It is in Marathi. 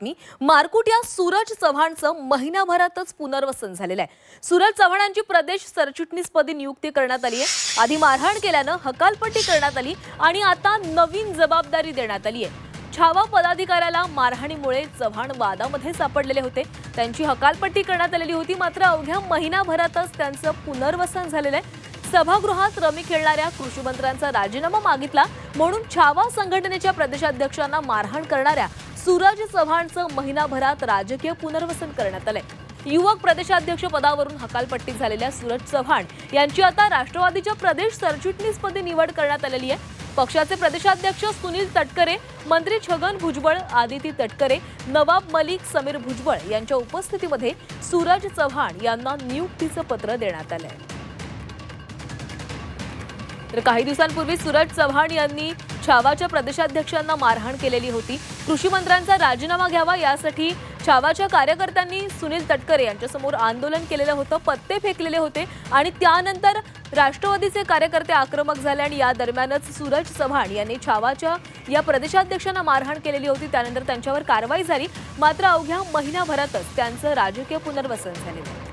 बातमी। मारकुट या सूरज चव्हाणचं महिनाभरातच पुनर्वसन झालेलं आहे। सूरज चव्हाणांची प्रदेश सरचिटणीसपदी नियुक्ती करण्यात आली आहे। आधी मारहाण केल्यानं हकालपट्टी करण्यात आली आणि आता नवीन जबाबदारी देण्यात आली आहे। छावा पदाधिकाऱ्याला मारहाणीमुळे चव्हाण वादामध्ये सापडलेले होते। त्यांची हकालपट्टी करण्यात आलेली होती, मात्र अवघ्या महिनाभरातच त्यांचं पुनर्वसन झालेलं आहे। सभागृहात रमी खेळणाऱ्या कृषी मंत्र्यांचा राजीनामा मागितला म्हणून छावा संघटनेच्या प्रदेशाध्यक्षांना मारहाण करणाऱ्या सूरज चव्हाणचं महिनाभरात राजकीय पुनर्वसन करण्यात आलंय। युवक प्रदेशाध्यक्ष पदावरून हकालपट्टी झालेल्या सूरज चव्हाण यांची आता राष्ट्रवादीच्या प्रदेश सरचिटणीसपदी निवड करण्यात आलेली आहे। पक्षाचे प्रदेशाध्यक्ष सुनील तटकरे, मंत्री छगन भुजबळ, आदिती तटकरे, नवाब मलिक, समीर भुजबळ यांच्या उपस्थितीमध्ये सूरज चव्हाण यांना नियुक्तीचं पत्र देण्यात आलंय। तर काही दिवसांपूर्वी सूरज चव्हाण यांनी छावाच्या प्रदेशाध्यक्षांना मारहाण केलेली होती। कृषी मंत्र्यांचा राजीनामा घ्यावा यासाठी छावाच्या कार्यकर्त्यांनी सुनील तटकरे यांच्यासमोर आंदोलन केलेलं होतं, पत्ते फेकलेले होते आणि त्यानंतर राष्ट्रवादीचे कार्यकर्ते आक्रमक झाले आणि या दरम्यानच सूरज चव्हाण यांनी छावाच्या या प्रदेशाध्यक्षांना मारहाण केलेली होती। त्यानंतर त्यांच्यावर कारवाई झाली, मात्र अवघ्या महिनाभरातच त्यांचं राजकीय पुनर्वसन झाले।